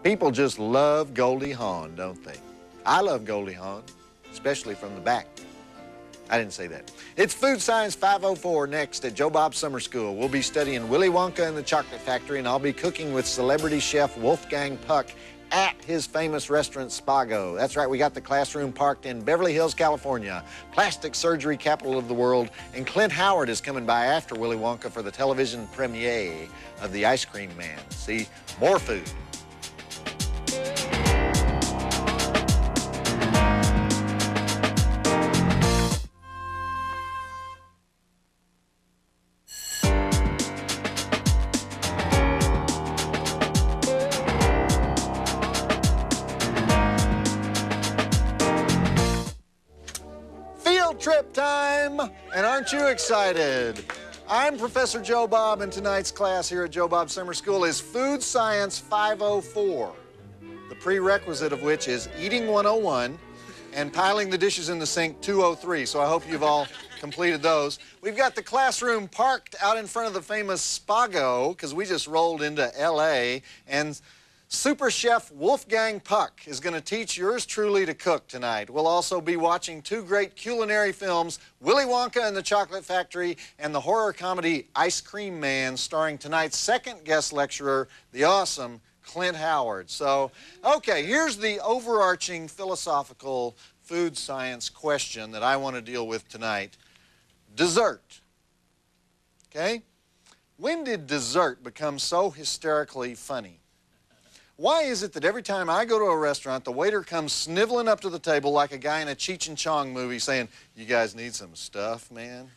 People just love Goldie Hawn, don't they? I love Goldie Hawn, especially from the back. I didn't say that. It's Food Science 504 next at Joe Bob Summer School. We'll be studying Willy Wonka and the Chocolate Factory, and I'll be cooking with celebrity chef Wolfgang Puck at his famous restaurant Spago. That's right, we got the classroom parked in Beverly Hills, California, plastic surgery capital of the world, and Clint Howard is coming by after Willy Wonka for the television premiere of The Ice Cream Man. See, more food. Trip time, and aren't you excited? I'm Professor Joe Bob, and tonight's class here at Joe Bob Summer School is Food Science 504, the prerequisite of which is eating 101 and piling the dishes in the sink 203, so I hope you've all completed those. We've got the classroom parked out in front of the famous Spago, because we just rolled into L.A., and Super Chef Wolfgang Puck is going to teach yours truly to cook tonight. We'll also be watching two great culinary films, Willy Wonka and the Chocolate Factory and the horror comedy Ice Cream Man, starring tonight's second guest lecturer, the awesome Clint Howard. So, okay, here's the overarching philosophical food science question that I want to deal with tonight. Dessert. Okay? When did dessert become so hysterically funny? Why is it that every time I go to a restaurant, the waiter comes sniveling up to the table like a guy in a Cheech and Chong movie saying, "You guys need some stuff, man?"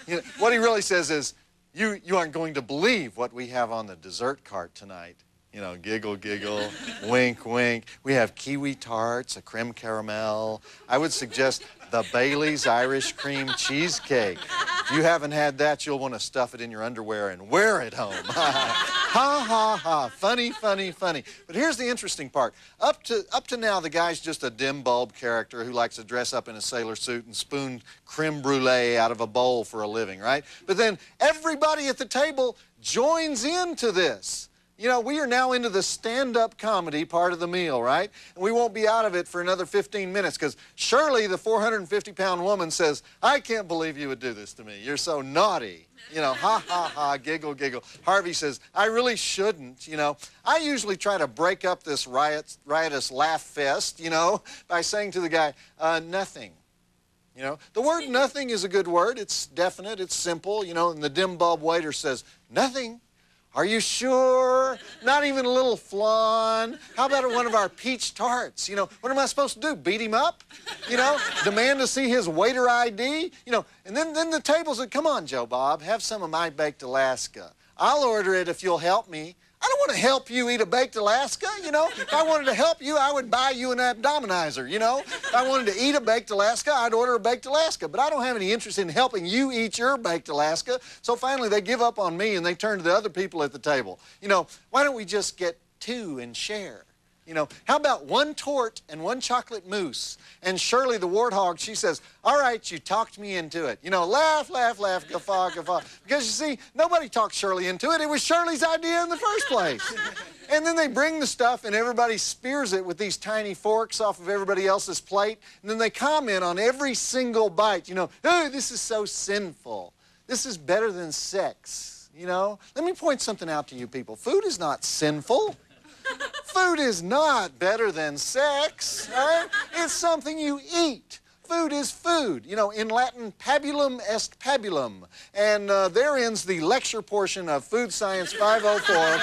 You know, what he really says is, you aren't going to believe what we have on the dessert cart tonight. You know, giggle, giggle, wink, wink. We have kiwi tarts, a creme caramel. I would suggest the Bailey's Irish cream cheesecake. If you haven't had that, you'll want to stuff it in your underwear and wear it home. Ha, ha, ha. Funny, funny, funny. But here's the interesting part. Up to now, the guy's just a dim bulb character who likes to dress up in a sailor suit and spoon creme brulee out of a bowl for a living, right? But then everybody at the table joins into this. You know, we are now into the stand-up comedy part of the meal, right? And we won't be out of it for another 15 minutes because Shirley, the 450-pound woman, says, "I can't believe you would do this to me. You're so naughty." You know, ha, ha, ha, giggle, giggle. Harvey says, "I really shouldn't." You know, I usually try to break up this riotous laugh fest, you know, by saying to the guy, nothing. You know, the word nothing is a good word. It's definite, it's simple, you know, and the dim bulb waiter says, "Nothing? Are you sure? Not even a little flan? How about one of our peach tarts? You know, what am I supposed to do? Beat him up? You know, demand to see his waiter ID? You know, and then the table said, "Come on, Joe Bob, have some of my baked Alaska. I'll order it if you'll help me." I don't want to help you eat a baked Alaska, you know. If I wanted to help you, I would buy you an abdominizer, you know. If I wanted to eat a baked Alaska, I'd order a baked Alaska. But I don't have any interest in helping you eat your baked Alaska. So finally, they give up on me and they turn to the other people at the table. You know, why don't we just get two and share? You know, how about one tort and one chocolate mousse? And Shirley, the warthog, she says, "All right, you talked me into it." You know, laugh, laugh, laugh, guffaw, guffaw. Because you see, nobody talked Shirley into it. It was Shirley's idea in the first place. And then they bring the stuff and everybody spears it with these tiny forks off of everybody else's plate. And then they comment on every single bite. You know, "Oh, this is so sinful. This is better than sex." You know, let me point something out to you people. Food is not sinful. Food is not better than sex, all right? It's something you eat. Food is food. You know, in Latin, pabulum est pabulum. And there ends the lecture portion of Food Science 504.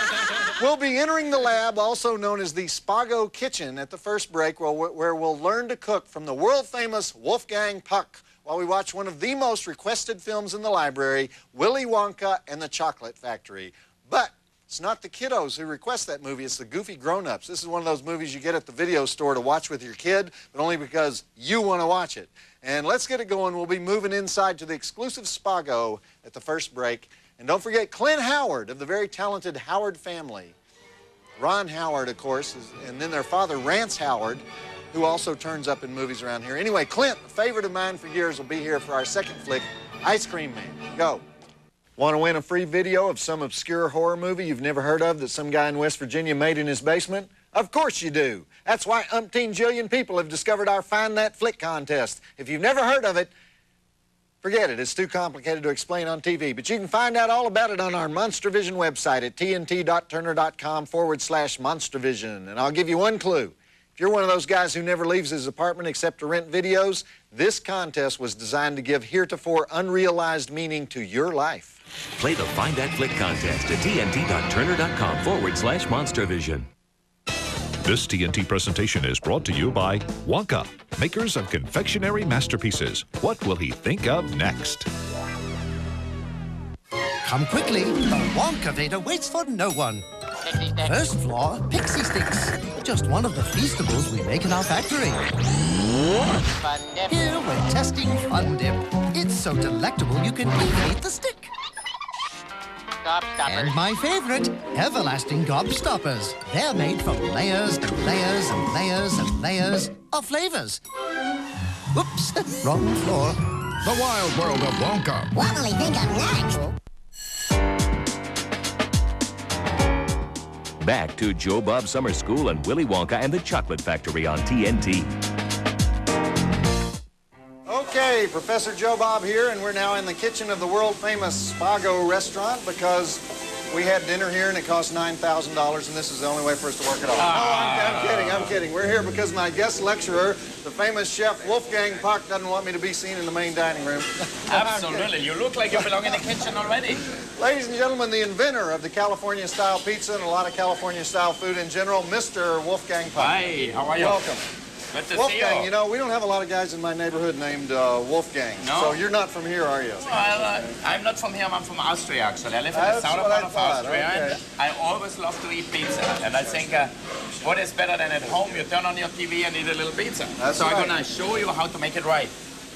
We'll be entering the lab, also known as the Spago Kitchen, at the first break, where we'll learn to cook from the world-famous Wolfgang Puck while we watch one of the most requested films in the library, Willy Wonka and the Chocolate Factory. But it's not the kiddos who request that movie, it's the goofy grown-ups. This is one of those movies you get at the video store to watch with your kid, but only because you want to watch it. And let's get it going. We'll be moving inside to the exclusive Spago at the first break. And don't forget Clint Howard of the very talented Howard family. Ron Howard, of course, and then their father, Rance Howard, who also turns up in movies around here. Anyway, Clint, a favorite of mine for years, will be here for our second flick, Ice Cream Man. Go. Want to win a free video of some obscure horror movie you've never heard of that some guy in West Virginia made in his basement? Of course you do. That's why umpteen jillion people have discovered our Find That Flick contest. If you've never heard of it, forget it. It's too complicated to explain on TV. But you can find out all about it on our Monstervision website at tnt.turner.com/Monstervision. And I'll give you one clue. If you're one of those guys who never leaves his apartment except to rent videos, this contest was designed to give heretofore unrealized meaning to your life. Play the Find That Flick contest at tnt.turner.com/Monstervision. This TNT presentation is brought to you by Wonka, makers of confectionery masterpieces. What will he think of next? Come quickly, the Wonkavator waits for no one. First floor, pixie sticks. Just one of the feastables we make in our factory. Here we're testing Fun Dip. It's so delectable you can even eat the stick. And my favorite, everlasting gobstoppers. They're made from layers and layers and layers and layers of flavors. Whoops, wrong floor. The Wild World of Wonka. What will he think of next? Back to Joe Bob Summer School and Willy Wonka and the Chocolate Factory on TNT. Okay, Professor Joe Bob here, and we're now in the kitchen of the world-famous Spago restaurant because we had dinner here and it cost $9,000, and this is the only way for us to work it off. I'm kidding. We're here because my guest lecturer, the famous chef Wolfgang Puck, doesn't want me to be seen in the main dining room. Absolutely. You look like you belong in the kitchen already. Ladies and gentlemen, the inventor of the California-style pizza and a lot of California-style food in general, Mr. Wolfgang Puck. Hi, how are you? Welcome. Good to Wolfgang, see you. you know, we don't have a lot of guys in my neighborhood named Wolfgang. No? So you're not from here, are you? Well, I'm not from here. I'm from Austria, actually. I live in the That's southern what I part of thought, Austria. okay. And I always love to eat pizza. And I think what is better than at home? You turn on your TV and eat a little pizza. That's so right. I'm going to show you how to make it right.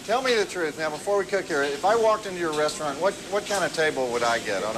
Tell me the truth. Now, before we cook here, if I walked into your restaurant, what kind of table would I get on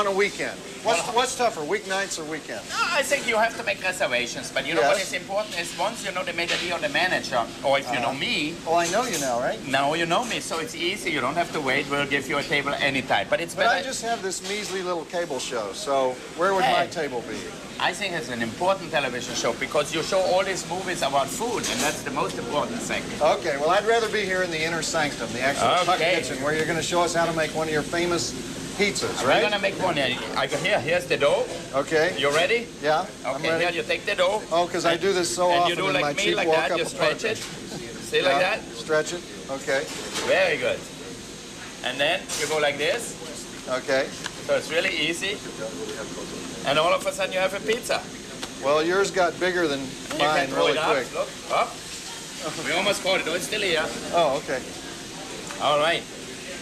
a weekend? What's tougher, weeknights or weekends? No, I think you have to make reservations. But you know what is important is once you know the maitre d' or the manager, or if you know me. Oh, I know you now, right? Now you know me, so it's easy. You don't have to wait. We'll give you a table anytime. But it's But better. I just have this measly little cable show, so where would my table be? I think it's an important television show because you show all these movies about food, and that's the most important thing. Okay, well, I'd rather be here in the inner sanctum, the actual Puck kitchen, where you're going to show us how to make one of your famous pizzas, right? We're going to make one. Here's the dough. Okay. You ready? Yeah, I'm Okay, ready. here you take the dough. Oh, because I do this so often and you do in my like me, cheap like walk-up that. You stretch it. apartment. See, like that? Stretch it. Okay. Very good. And then you go like this. Okay. So it's really easy. And all of a sudden you have a pizza. Well, yours got bigger than And you mine can throw really it up. quick. Look, up. We almost caught it. Oh, it's still here. Oh, okay. All right.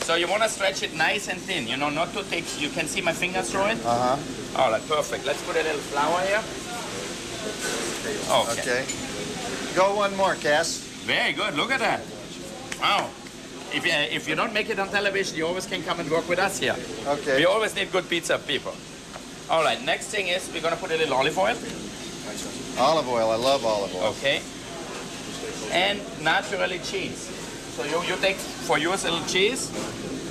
So you want to stretch it nice and thin. You know, not too thick. You can see my fingers through it? Uh-huh. All right, perfect. Let's put a little flour here. Okay. Go one more, Cass. Very good. Look at that. Wow. If you don't make it on television, you always can come and work with us here. Okay. We always need good pizza people. All right, next thing is we're going to put a little olive oil. Olive oil. I love olive oil. Okay. And naturally cheese. So you take for yours a little cheese.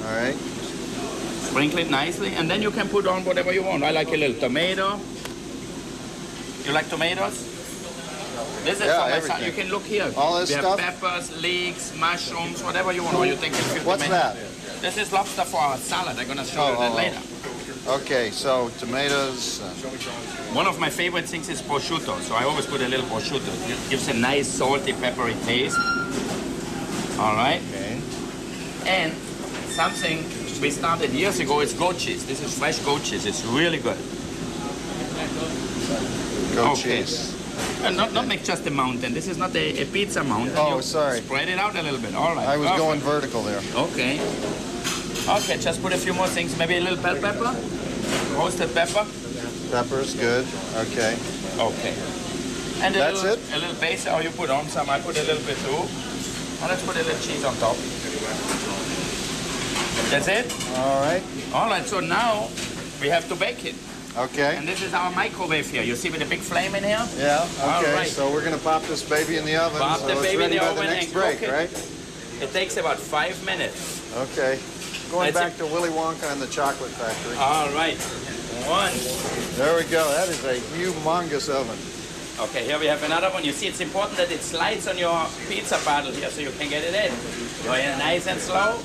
All right. Sprinkle it nicely, and then you can put on whatever you want. I like a little tomato. You like tomatoes? This is Yeah, from my everything. side. You can look here. All this we stuff? have peppers, leeks, mushrooms, whatever you want. Or you think it's What's that? This is lobster for our salad. I'm gonna show you that later. Okay, so tomatoes. One of my favorite things is prosciutto, so I always put a little prosciutto. It gives a nice salty, peppery taste. All right. Okay. And something we started years ago is goat cheese. This is fresh goat cheese. It's really good. Goat Okay. cheese. And not make just a mountain. This is not a pizza mountain. Oh, You sorry. Spread it out a little bit. All right. I was perfect. going vertical there. Okay. Okay, just put a few more things. Maybe a little bell pepper. Roasted pepper. Pepper's good. Okay. Okay. And That's it? A little base. Or you put on some. I put a little bit too. And let's put a little cheese on top. That's it? All right. All right, so now we have to bake it. Okay. And this is our microwave here. You see with the big flame in here? Yeah. All Okay. right. So we're gonna pop this baby in the oven. Pop so the it's baby in ready the by oven the next and break, cook it. right? It takes about 5 minutes. Okay. Going That's back to Willy Wonka and the Chocolate Factory. All right. One. There we go. That is a humongous oven. Okay, here we have another one. You see, it's important that it slides on your pizza bottle here so you can get it in. Go in nice and slow.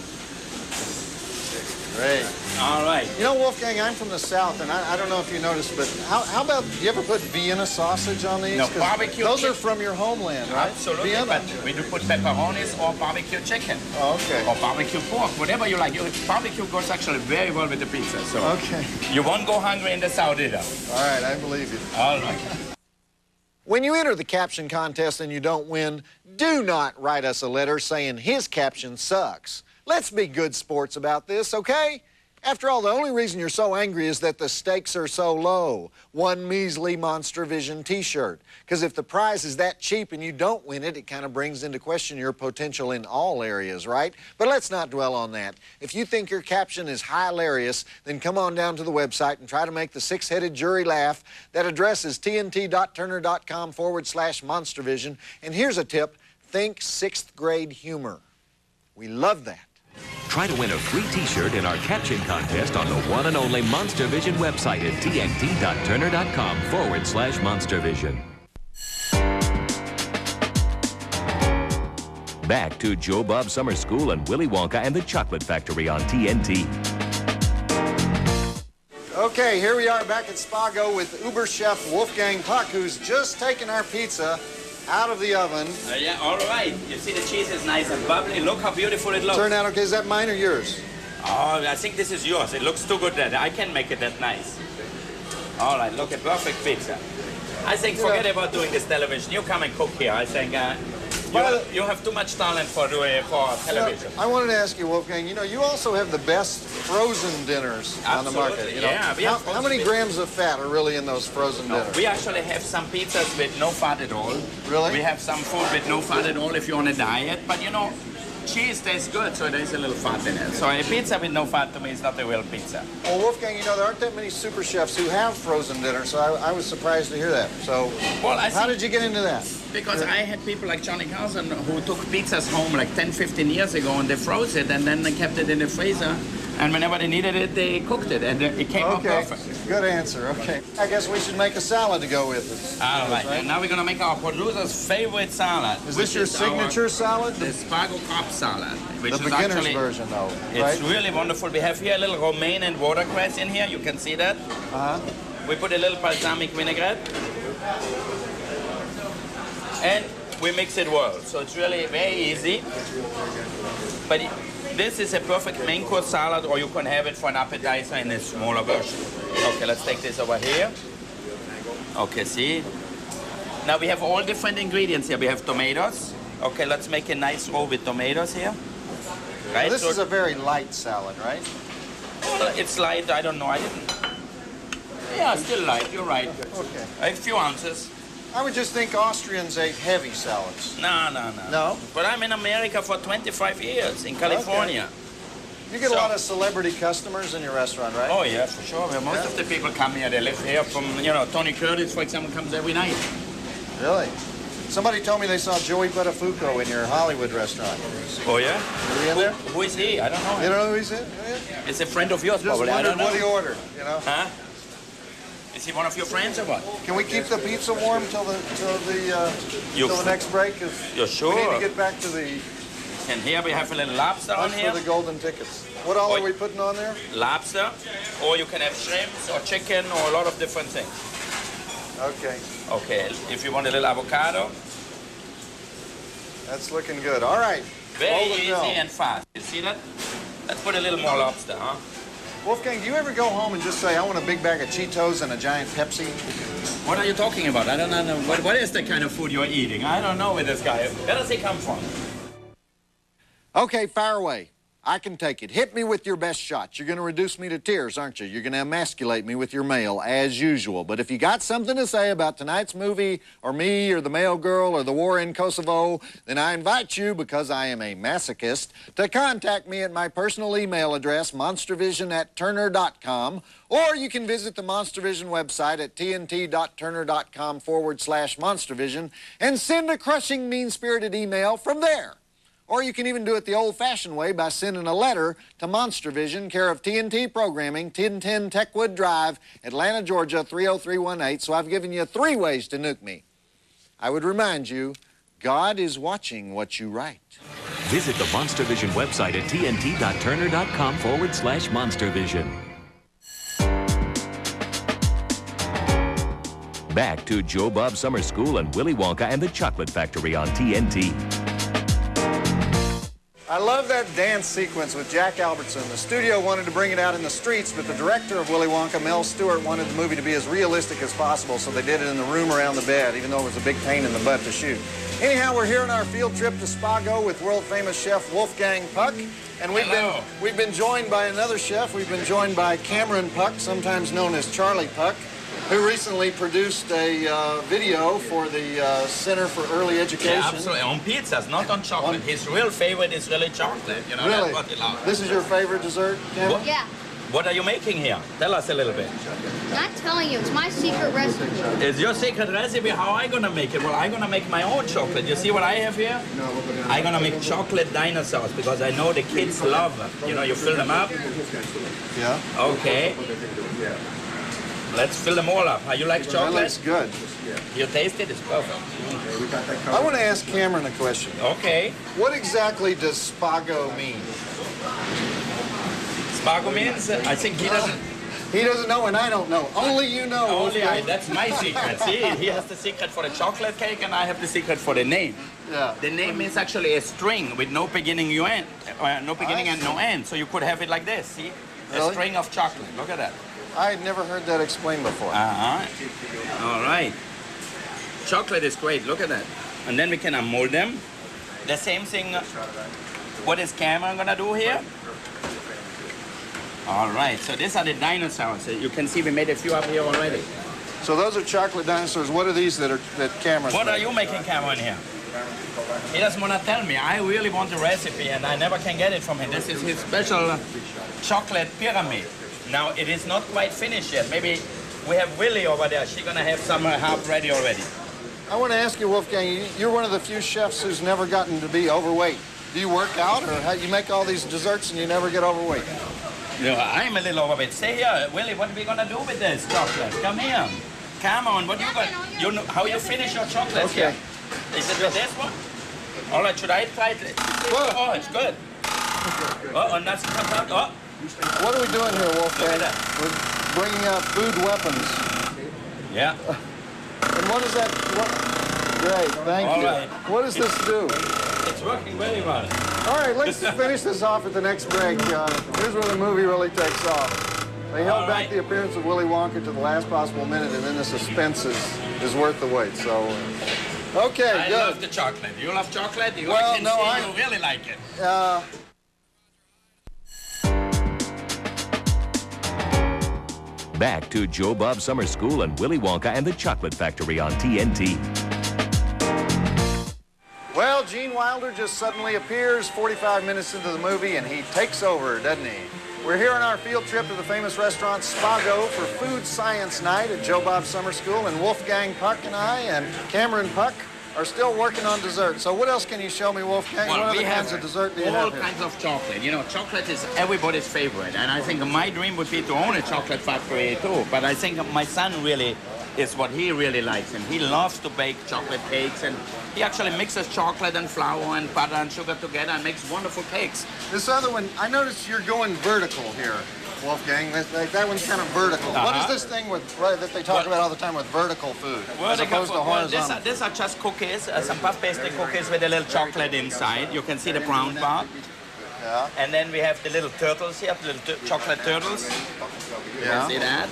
Great. All right. You know, Wolfgang, I'm from the South, and I don't know if you noticed, but how about, do you ever put Vienna sausage on these? No, 'Cause barbecue those chicken. are from your homeland, right? Absolutely, Vienna. but we do put pepperonis or barbecue chicken. Oh, okay. Or barbecue pork, whatever you like. Barbecue goes actually very well with the pizza, so Okay. you won't go hungry in the South either. All right, I believe you. All right. When you enter the caption contest and you don't win, do not write us a letter saying his caption sucks. Let's be good sports about this, okay? After all, the only reason you're so angry is that the stakes are so low. One measly Monstervision t-shirt. Because if the prize is that cheap and you don't win it, it kind of brings into question your potential in all areas, right? But let's not dwell on that. If you think your caption is hilarious, then come on down to the website and try to make the six-headed jury laugh. That address is tnt.turner.com/Monstervision. And here's a tip, think 6th grade humor. We love that. Try to win a free t-shirt in our caption contest on the one and only Monstervision website at tnt.turner.com/Monstervision. Back to Joe Bob Summer School and Willy Wonka and the Chocolate Factory on TNT. Okay, here we are back at Spago with Uber chef Wolfgang Puck, who's just taken our pizza out of the oven. Yeah, all right. You see the cheese is nice and bubbly. Look how beautiful it looks. Turn out okay. Is that mine or yours? Oh, I think this is yours. It looks too good that I can make it that nice. All right, look at perfect pizza. I think forget about doing this television. You come and cook here. I think you have too much talent for television. I wanted to ask you, Wolfgang, you know, you also have the best frozen dinners on the market. You know? Yeah, how many grams of fat are really in those frozen dinners? We actually have some pizzas with no fat at all. Really? We have some food with no fat at all if you're on a diet. But you know, cheese tastes good, so there's a little fat in it. So a pizza with no fat to me is not a real pizza. Well, Wolfgang, you know, there aren't that many super chefs who have frozen dinners, so I was surprised to hear that. So how did you get into that? Because I had people like Johnny Carson who took pizzas home like 10, 15 years ago and they froze it and then they kept it in the freezer. And whenever they needed it, they cooked it and it came out perfect. Good answer, okay. I guess we should make a salad to go with it. All right, and now we're going to make our producer's favorite salad. Is this your signature salad? The Spago Crop salad. Which The is beginner's actually, version, though, It's right? really wonderful. We have here a little romaine and watercress in here. You can see that. Uh-huh. We put a little balsamic vinaigrette. And we mix it well. So it's really very easy. But this is a perfect main course salad, or you can have it for an appetizer in a smaller version. Okay, let's take this over here. Okay, see? Now we have all different ingredients here. We have tomatoes. Okay, let's make a nice roll with tomatoes here. Right? Well, this is a very light salad, right? Well, it's light. I don't know. I didn't. Yeah, still light. You're right. Okay. A few ounces. I would just think Austrians ate heavy salads. No. No? But I'm in America for 25 years, in California. Okay. You get a lot of celebrity customers in your restaurant, right? Oh, yeah, for sure. Well, most of the people come here. They live here from, you know, Tony Curtis, for example, comes every night. Really? Somebody told me they saw Joey Buttafuoco in your Hollywood restaurant. Oh, yeah? Is he in there? Who is he? I don't know. You don't know who he's in? It's a friend of yours, Just probably. I don't wondered know. what he ordered, you know? Huh? Is he one of your friends or what? Can we keep the pizza warm till the next break? 'Cause You're sure? We need to get back to the And here we have a little lobster on hunt here. for the golden tickets. What all are we putting on there? Lobster, or you can have shrimps or chicken or a lot of different things. Okay, Okay, if you want a little avocado, that's looking good. All right. very Roll the easy film. and fast. You see that? Let's put a little more lobster, huh? Wolfgang, do you ever go home and just say, I want a big bag of Cheetos and a giant Pepsi? What are you talking about? I don't know. What is the kind of food you're eating? I don't know where this guy, where does he come from? Okay, fire away. I can take it. Hit me with your best shot. You're going to reduce me to tears, aren't you? You're going to emasculate me with your mail, as usual. But if you got something to say about tonight's movie, or me, or the mail girl, or the war in Kosovo, then I invite you, because I am a masochist, to contact me at my personal email address, monstervision@turner.com, or you can visit the Monstervision website at tnt.turner.com/Monstervision and send a crushing, mean-spirited email from there. Or you can even do it the old-fashioned way by sending a letter to Monstervision, care of TNT Programming, 1010 Techwood Drive, Atlanta, Georgia, 30318. So I've given you 3 ways to nuke me. I would remind you, God is watching what you write. Visit the Monstervision website at tnt.turner.com/Monstervision. Back to Joe Bob Summer School and Willy Wonka and the Chocolate Factory on TNT. I love that dance sequence with Jack Albertson. The studio wanted to bring it out in the streets, but the director of Willy Wonka, Mel Stewart, wanted the movie to be as realistic as possible, so they did it in the room around the bed, even though it was a big pain in the butt to shoot. Anyhow, we're here on our field trip to Spago with world-famous chef Wolfgang Puck, and we've been joined by another chef. We've been joined by Cameron Puck, sometimes known as Charlie Puck, who recently produced a video for the Center for Early Education. Yeah, absolutely. On pizzas, not on chocolate. His real favorite is really chocolate. You know, really? That's what he loves. This is your favorite dessert, Cameron? Yeah. What are you making here? Tell us a little bit. I'm not telling you. It's my secret recipe. It's your secret recipe. How are you going to make it? Well, I'm going to make my own chocolate. You see what I have here? I'm going to make chocolate dinosaurs because I know the kids love them. You know, you fill them up. Yeah. Okay. Let's fill them all up. How you like chocolate? That looks good. You taste it? It's perfect. I want to ask Cameron a question. Okay. What exactly does Spago mean? Spago means, I think he doesn't... He doesn't know and I don't know. Only you know. Only I, that's my secret. See, he has the secret for the chocolate cake and I have the secret for the name. Yeah. The name is actually a string with no beginning, no beginning and no end. So you could have it like this, see? Really? A string of chocolate. Look at that. I had never heard that explained before. All right. Chocolate is great. Look at that. And then we can mold them. The same thing. What is Cameron going to do here? All right. So these are the dinosaurs. You can see we made a few up here already. So those are chocolate dinosaurs. What are these that Cameron's What are making? you making, Cameron, here? He doesn't want to tell me. I really want the recipe, and I never can get it from him. This is his special chocolate pyramid. Now, it is not quite finished yet. Maybe we have Willy over there. She's going to have some half ready already. I want to ask you, Wolfgang, you're one of the few chefs who's never gotten to be overweight. Do you work out, or how you make all these desserts and you never get overweight? No, I'm a little overweight. Stay here. Willy, what are we going to do with this chocolate? Come here. Come on, what you got? You know how you finish your chocolate Okay. here? Is it with this one? All right, should I try it? Oh, it's good. Oh, and that's comes out. Oh. What are we doing here, Wolfgang? Look at that. We're bringing out food weapons. Yeah. And what is that? Great, thank All you. right. What does this do? It's working very well. All right, let's finish this off at the next break. Here's where the movie really takes off. They held All back right. the appearance of Willy Wonka to the last possible minute, and then the suspense is worth the wait. So, okay, I good. love the chocolate. You love chocolate? I can no, see you really like it. Back to Joe Bob Summer School and Willy Wonka and the Chocolate Factory on TNT. Well, Gene Wilder just suddenly appears 45 minutes into the movie, and he takes over, doesn't he? We're here on our field trip to the famous restaurant Spago for Food Science Night at Joe Bob Summer School, and Wolfgang Puck and I and Cameron Puck are still working on dessert. So what else can you show me, Wolfgang? Well, what we other have kinds of dessert do you all have here? kinds of chocolate. You know, chocolate is everybody's favorite, and I think my dream would be to own a chocolate factory too. But I think my son really is what he really likes, and he loves to bake chocolate cakes, and he actually mixes chocolate and flour and butter and sugar together and makes wonderful cakes. This other one, I noticed you're going vertical here, Wolfgang. That one's kind of vertical. What is this thing that they talk about all the time with vertical food, as opposed to horizontal? These are just cookies, some puff pastry cookies with a little chocolate inside. You can see the brown part. Yeah. And then we have the little turtles here, the little chocolate turtles. You can see that.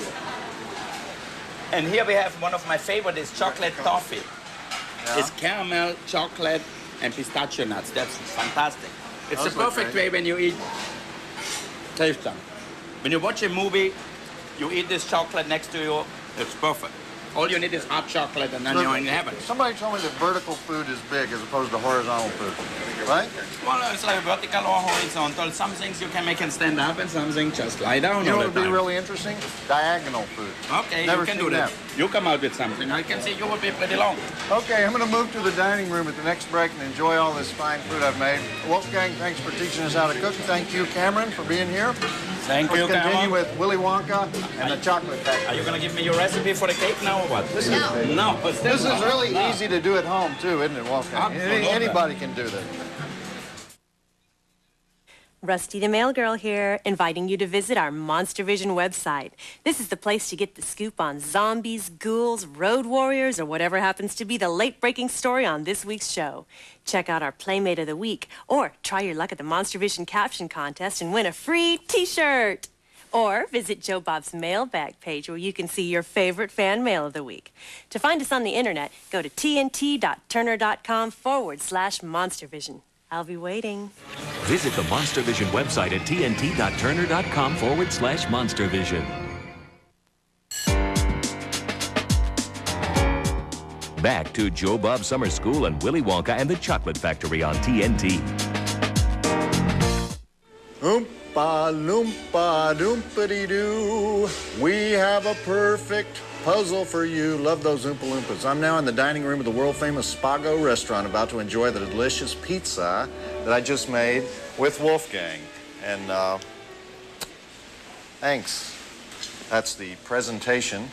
And here we have one of my favorite is chocolate toffee. Yeah. It's caramel, chocolate, and pistachio nuts. That's fantastic. It's Those the look perfect great. way when you eat. Taste them. When you watch a movie, you eat this chocolate next to you. It's perfect. All you need is hot chocolate, and then you're in heaven. Somebody told me that vertical food is big as opposed to horizontal food, right? Well, it's like vertical or horizontal. Some things you can make and stand up, and some things just lie down You know all what the would be time. really interesting? Diagonal food. Okay, Never you can do seen that. that. You come out with something. I can see you will be pretty long. Okay, I'm going to move to the dining room at the next break and enjoy all this fine food I've made. Wolfgang, thanks for teaching us how to cook. Thank you, Cameron, for being here. Thank you, Let's continue Cameron. with Willy Wonka and the Chocolate Factory. Are you going to give me your recipe for the cake now or what? No. No. This is really easy to do at home, too, isn't it, Wolfgang? Absolutely. Anybody can do this. Rusty the Mail Girl here, inviting you to visit our Monstervision website. This is the place to get the scoop on zombies, ghouls, road warriors, or whatever happens to be the late-breaking story on this week's show. Check out our Playmate of the Week, or try your luck at the Monstervision Caption Contest and win a free T-shirt. Or visit Joe Bob's mailbag page where you can see your favorite fan mail of the week. To find us on the internet, go to tnt.turner.com/Monstervision. I'll be waiting. Visit the Monstervision website at tnt.turner.com/Monstervision. Back to Joe Bob Summer School and Willy Wonka and the Chocolate Factory on TNT. Oompa loompa doompity-doo. We have a perfect puzzle for you. Love those Oompa Loompas. I'm now in the dining room of the world-famous Spago restaurant, about to enjoy the delicious pizza that I just made with Wolfgang. And thanks. That's the presentation.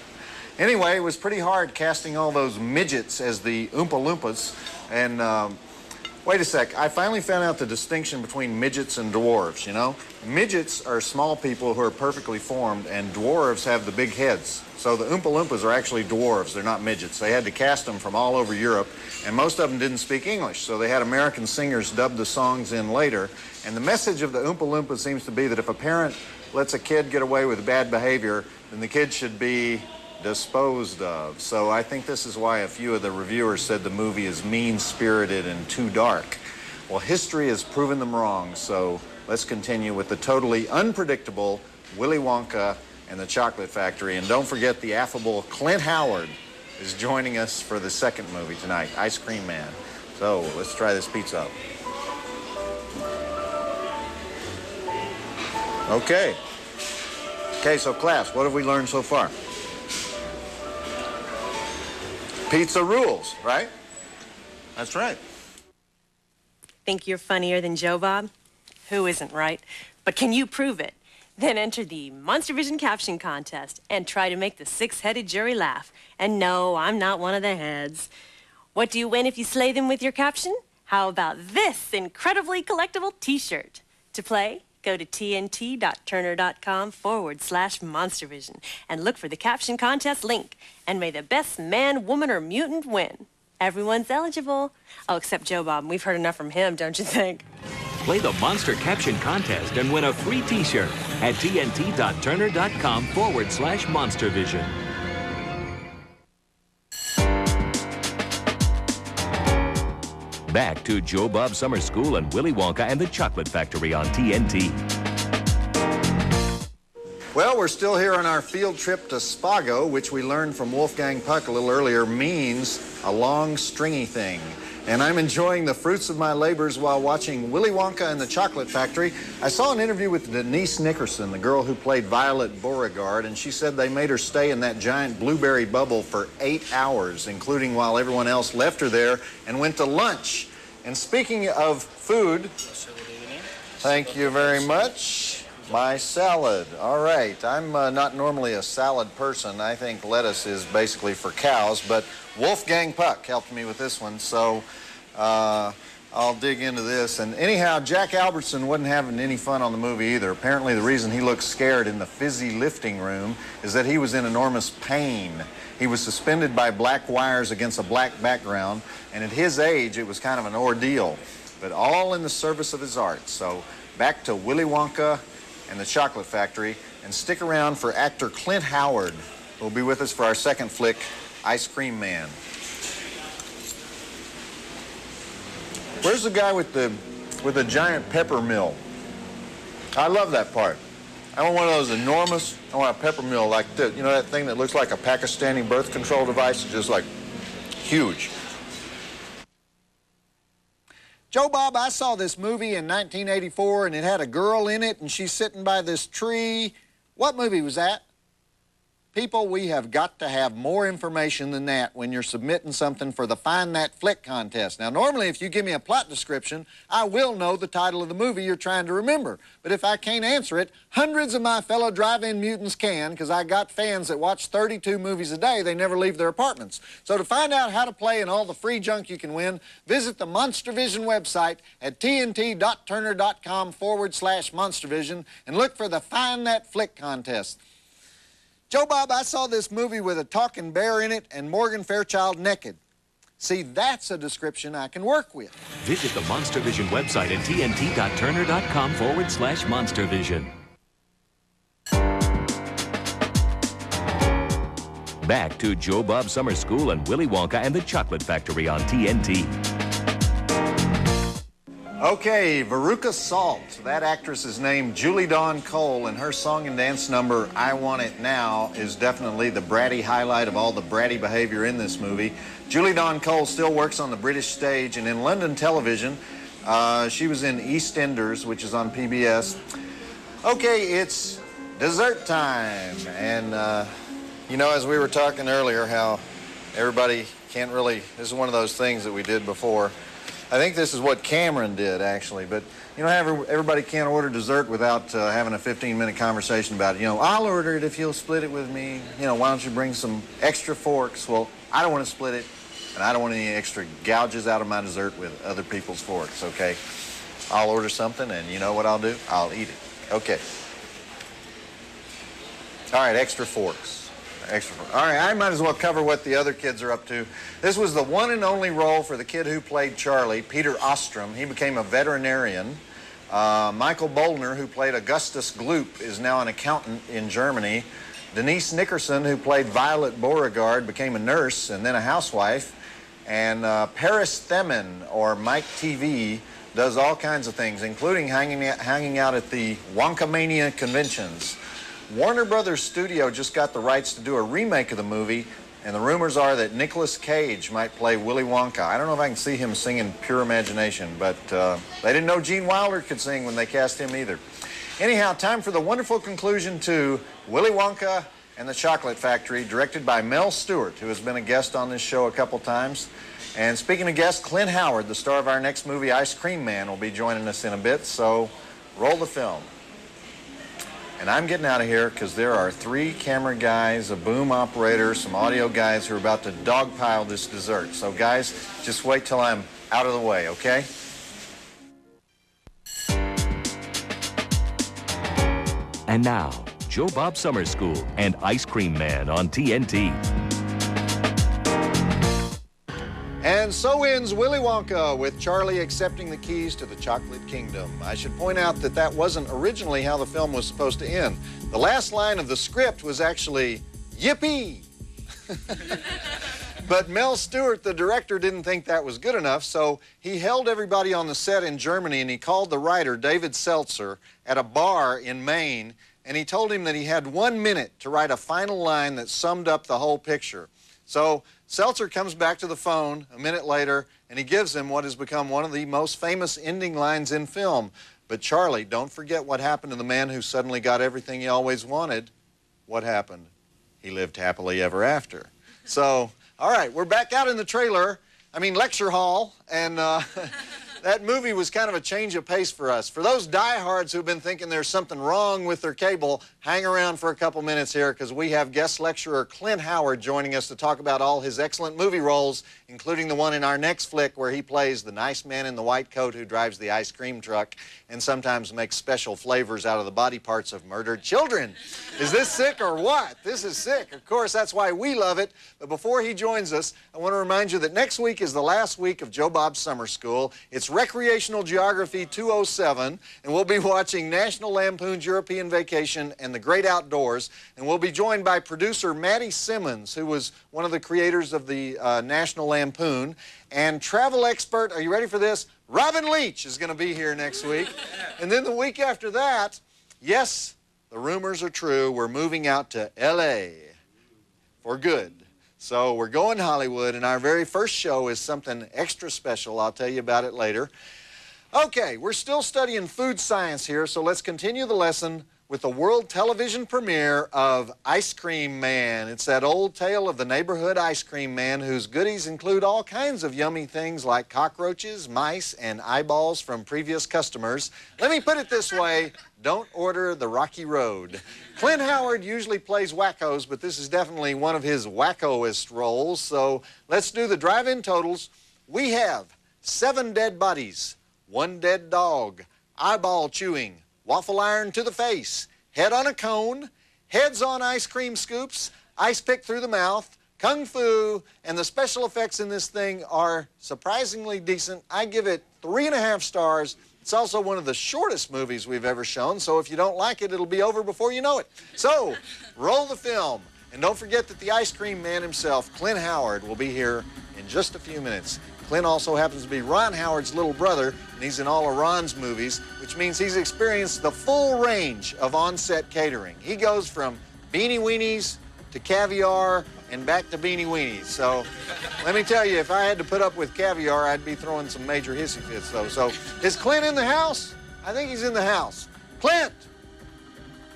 Anyway, it was pretty hard casting all those midgets as the Oompa Loompas. And wait a sec, I finally found out the distinction between midgets and dwarves, you know? Midgets are small people who are perfectly formed, and dwarves have the big heads. So the Oompa Loompas are actually dwarves, they're not midgets. They had to cast them from all over Europe, and most of them didn't speak English, so they had American singers dub the songs in later. And the message of the Oompa Loompa seems to be that if a parent lets a kid get away with bad behavior, then the kid should be disposed of. So I think this is why a few of the reviewers said the movie is mean-spirited and too dark. Well, history has proven them wrong, so let's continue with the totally unpredictable Willy Wonka and the Chocolate Factory. And don't forget the affable Clint Howard is joining us for the second movie tonight, Ice Cream Man. So let's try this pizza. Okay. Okay, so class, what have we learned so far? Pizza rules, right? That's right. Think you're funnier than Joe Bob? Who isn't, right? But can you prove it? Then enter the Monstervision Caption Contest and try to make the six-headed jury laugh. And no, I'm not one of the heads. What do you win if you slay them with your caption? How about this incredibly collectible T-shirt? To play, go to tnt.turner.com/Monstervision and look for the Caption Contest link. And may the best man, woman, or mutant win. Everyone's eligible. Oh, except Joe Bob. We've heard enough from him, don't you think? Play the Monster Caption Contest and win a free T-shirt at tnt.turner.com/Monstervision. Back to Joe Bob Summer School and Willy Wonka and the Chocolate Factory on TNT. Well, we're still here on our field trip to Spago, which we learned from Wolfgang Puck a little earlier means a long, stringy thing. And I'm enjoying the fruits of my labors while watching Willy Wonka and the Chocolate Factory. I saw an interview with Denise Nickerson, the girl who played Violet Beauregard, and she said they made her stay in that giant blueberry bubble for 8 hours, including while everyone else left her there and went to lunch. And speaking of food, thank you very much. My salad. All right. I'm not normally a salad person. I think lettuce is basically for cows, but Wolfgang Puck helped me with this one, so I'll dig into this. And anyhow, Jack Albertson wasn't having any fun on the movie either. Apparently the reason he looked scared in the fizzy lifting room is that he was in enormous pain. He was suspended by black wires against a black background, and at his age, it was kind of an ordeal, but all in the service of his art. So back to Willy Wonka and the Chocolate Factory, and stick around for actor Clint Howard, who will be with us for our second flick, Ice Cream Man. Where's the guy with the giant pepper mill? I love that part. I want one of those enormous, I want a pepper mill like this. You know that thing that looks like a Pakistani birth control device? It's just like huge. Joe Bob, I saw this movie in 1984, and it had a girl in it, and she's sitting by this tree. What movie was that? People, we have got to have more information than that when you're submitting something for the Find That Flick contest. Now, normally, if you give me a plot description, I will know the title of the movie you're trying to remember. But if I can't answer it, hundreds of my fellow drive-in mutants can, because I got fans that watch 32 movies a day. They never leave their apartments. So to find out how to play and all the free junk you can win, visit the Monstervision website at tnt.turner.com/Monstervision and look for the Find That Flick contest. Joe Bob, I saw this movie with a talking bear in it and Morgan Fairchild naked. See, that's a description I can work with. Visit the Monstervision website at tnt.turner.com/Monstervision. Back to Joe Bob Summer School and Willy Wonka and the Chocolate Factory on TNT. Okay, Veruca Salt. That actress is named Julie Dawn Cole, and her song and dance number, I Want It Now, is definitely the bratty highlight of all the bratty behavior in this movie. Julie Dawn Cole still works on the British stage, and in London television, she was in EastEnders, which is on PBS. Okay, it's dessert time, and you know, as we were talking earlier, how everybody can't really, this is one of those things that we did before. I think this is what Cameron did, actually, but you know, everybody can't order dessert without having a 15-minute conversation about it. You know, I'll order it if you'll split it with me. You know, why don't you bring some extra forks? Well, I don't want to split it, and I don't want any extra gouges out of my dessert with other people's forks, okay? I'll order something, and you know what I'll do? I'll eat it. Okay. All right, extra forks. All right, I might as well cover what the other kids are up to. This was the one and only role for the kid who played Charlie, Peter Ostrom. He became a veterinarian. Michael Boldner, who played Augustus Gloop, is now an accountant in Germany. Denise Nickerson, who played Violet Beauregard, became a nurse and then a housewife. And Paris Themin, or Mike TV, does all kinds of things, including hanging out at the Wonkamania conventions. Warner Brothers Studio just got the rights to do a remake of the movie, and the rumors are that Nicolas Cage might play Willy Wonka. I don't know if I can see him singing Pure Imagination, but they didn't know Gene Wilder could sing when they cast him either. Anyhow, time for the wonderful conclusion to Willy Wonka and the Chocolate Factory, directed by Mel Stewart, who has been a guest on this show a couple times. And speaking of guests, Clint Howard, the star of our next movie, Ice Cream Man, will be joining us in a bit, so roll the film. And I'm getting out of here because there are 3 camera guys, a boom operator, some audio guys who are about to dogpile this dessert. So guys, just wait till I'm out of the way, okay? And now, Joe Bob Summer School and Ice Cream Man on TNT. And so ends Willy Wonka, with Charlie accepting the keys to the Chocolate Kingdom. I should point out that that wasn't originally how the film was supposed to end. The last line of the script was actually, yippee! But Mel Stewart, the director, didn't think that was good enough, so he held everybody on the set in Germany, and he called the writer, David Seltzer, at a bar in Maine, and he told him that he had 1 minute to write a final line that summed up the whole picture. So Seltzer comes back to the phone a minute later, and he gives him what has become one of the most famous ending lines in film. But Charlie, don't forget what happened to the man who suddenly got everything he always wanted. What happened? He lived happily ever after. So, all right, we're back out in the lecture hall, and that movie was kind of a change of pace for us. For those diehards who've been thinking there's something wrong with their cable, hang around for a couple minutes here, because we have guest lecturer Clint Howard joining us to talk about all his excellent movie roles, including the one in our next flick where he plays the nice man in the white coat who drives the ice cream truck and sometimes makes special flavors out of the body parts of murdered children. Is this sick or what? This is sick. Of course, that's why we love it. But before he joins us, I want to remind you that next week is the last week of Joe Bob Summer School. It's Recreational Geography 207, and we'll be watching National Lampoon's European Vacation and The Great Outdoors, and we'll be joined by producer Matty Simmons, who was one of the creators of the National Lampoon, and travel expert, are you ready for this? Robin Leach is going to be here next week. And then the week after that, yes, the rumors are true, we're moving out to L.A. for good. So we're going to Hollywood, and our very first show is something extra special. I'll tell you about it later. Okay, we're still studying food science here, so let's continue the lesson with the world television premiere of Ice Cream Man. It's that old tale of the neighborhood ice cream man whose goodies include all kinds of yummy things like cockroaches, mice, and eyeballs from previous customers. Let me put it this way, don't order the Rocky Road. Clint Howard usually plays wackos, but this is definitely one of his wackoest roles, so let's do the drive-in totals. We have 7 dead bodies, 1 dead dog, eyeball chewing, waffle iron to the face, head on a cone, heads on ice cream scoops, ice pick through the mouth, kung fu, and the special effects in this thing are surprisingly decent. I give it 3.5 stars. It's also one of the shortest movies we've ever shown, so if you don't like it, it'll be over before you know it. So, roll the film. And don't forget that the ice cream man himself, Clint Howard, will be here in just a few minutes. Clint also happens to be Ron Howard's little brother, and he's in all of Ron's movies, which means he's experienced the full range of on-set catering. He goes from beanie weenies to caviar and back to beanie weenies. So let me tell you, if I had to put up with caviar, I'd be throwing some major hissy fits, though. So is Clint in the house? I think he's in the house. Clint!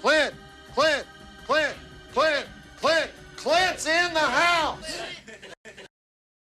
Clint! Clint! Clint! Clint! Clint! Clint's in the house!